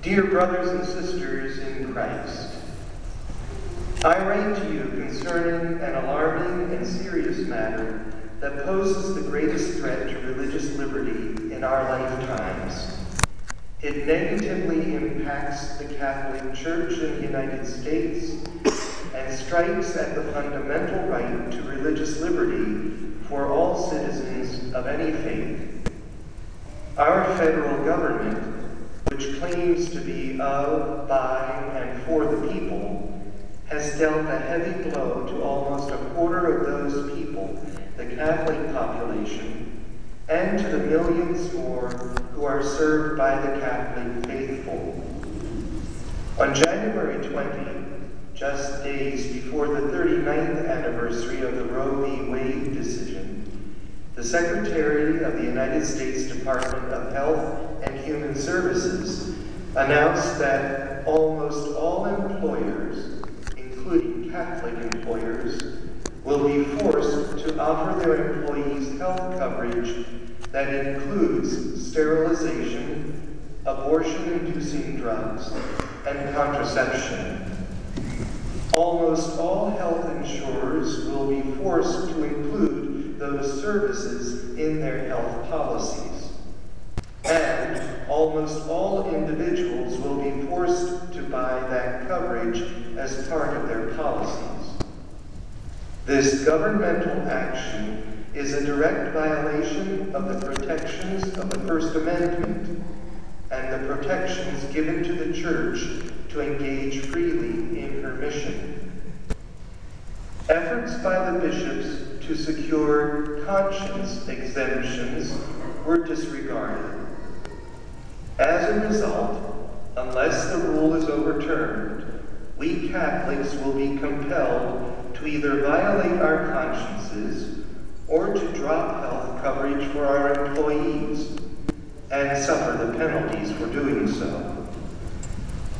Dear brothers and sisters in Christ, I write to you concerning an alarming and serious matter that poses the greatest threat to religious liberty in our lifetimes. It negatively impacts the Catholic Church in the United States and strikes at the fundamental right to religious liberty for all citizens of any faith. Our federal government, which claims to be of, by, and for the people, has dealt a heavy blow to almost a quarter of those people, the Catholic population, and to the millions more who are served by the Catholic faithful. On January 20, just days before the 39th anniversary of the Roe v. Wade decision, the Secretary of the United States Department of Health and Human Services announced that almost all employers, including Catholic employers, will be forced to offer their employees health coverage that includes sterilization, abortion-inducing drugs, and contraception. Almost all health insurers will be forced to include those services in their health policies. And almost all individuals will be forced to buy that coverage as part of their policies. This governmental action is a direct violation of the protections of the First Amendment and the protections given to the Church to engage freely in her mission. Efforts by the bishops to secure conscience exemptions were disregarded. As a result, unless the rule is overturned, we Catholics will be compelled to either violate our consciences or to drop health coverage for our employees and suffer the penalties for doing so.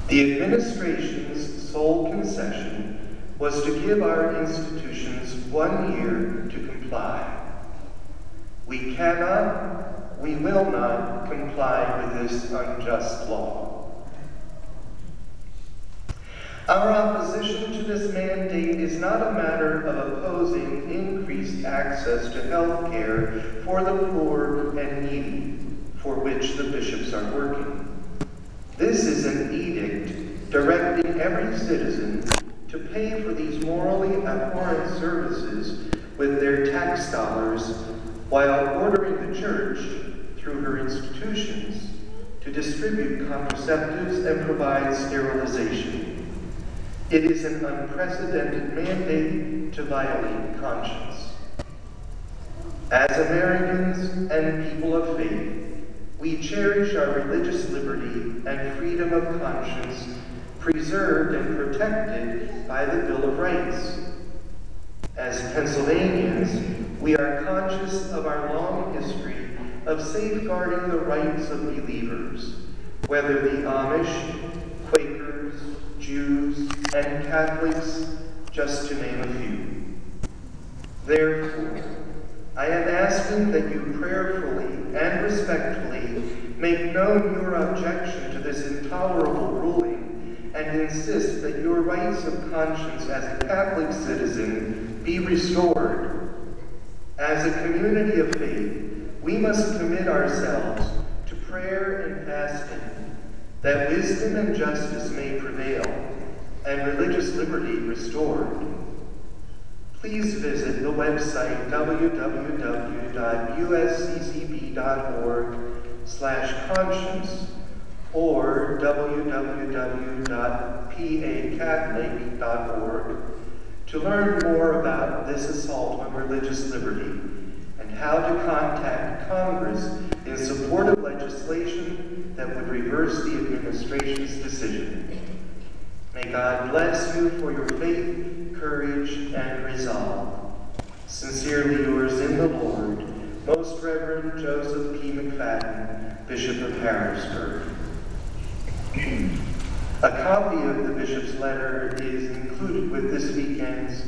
The administration's sole concession was to give our institutions 1 year to comply. We cannot, we will not comply with this unjust law. Our opposition to this mandate is not a matter of opposing increased access to health care for the poor and needy, for which the bishops are working. This is an edict directing every citizen to pay for these morally abhorrent services with their tax dollars, while ordering the Church, through her institutions, to distribute contraceptives and provide sterilization. It is an unprecedented mandate to violate conscience. As Americans and people of faith, we cherish our religious liberty and freedom of conscience preserved and protected by the Bill of Rights. As Pennsylvanians, we are conscious of our long history of safeguarding the rights of believers, whether the Amish, Quakers, Jews, and Catholics, just to name a few. Therefore, I am asking that you prayerfully and respectfully make known your objection to this intolerable ruling and insist that your rights of conscience as a Catholic citizen be restored. As a community of faith, we must commit ourselves to prayer and fasting, that wisdom and justice may prevail, and religious liberty restored. Please visit the website www.usccb.org/conscience or www.pacatholic.org to learn more about this assault on religious liberty and how to contact Congress in support of legislation that would reverse the administration's decision. May God bless you for your faith, courage, and resolve. Sincerely yours in the Lord, Most Reverend Joseph P. McFadden, Bishop of Harrisburg. A copy of the bishop's letter is included with this weekend's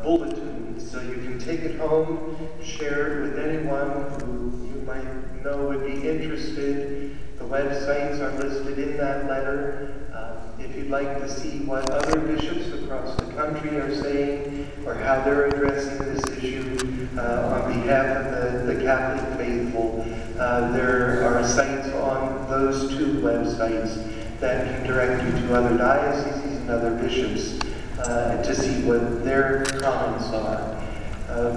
bulletin, so you can take it home, share it with anyone who you might know would be interested. The websites are listed in that letter. If you'd like to see what other bishops across the country are saying or how they're addressing this issue on behalf of the Catholic faithful, there are sites on those two websites that can direct you to other dioceses and other bishops to see what their comments are.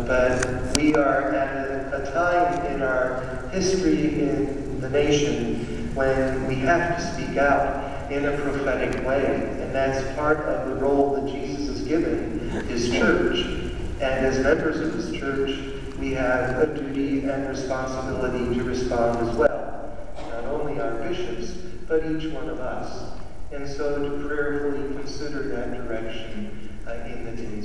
But we are at a time in our history in the nation when we have to speak out in a prophetic way, and that's part of the role that Jesus has given his church. And as members of his church, we have a duty and responsibility to respond as well. Not only our bishops, but each one of us. And so to prayerfully consider that direction in the days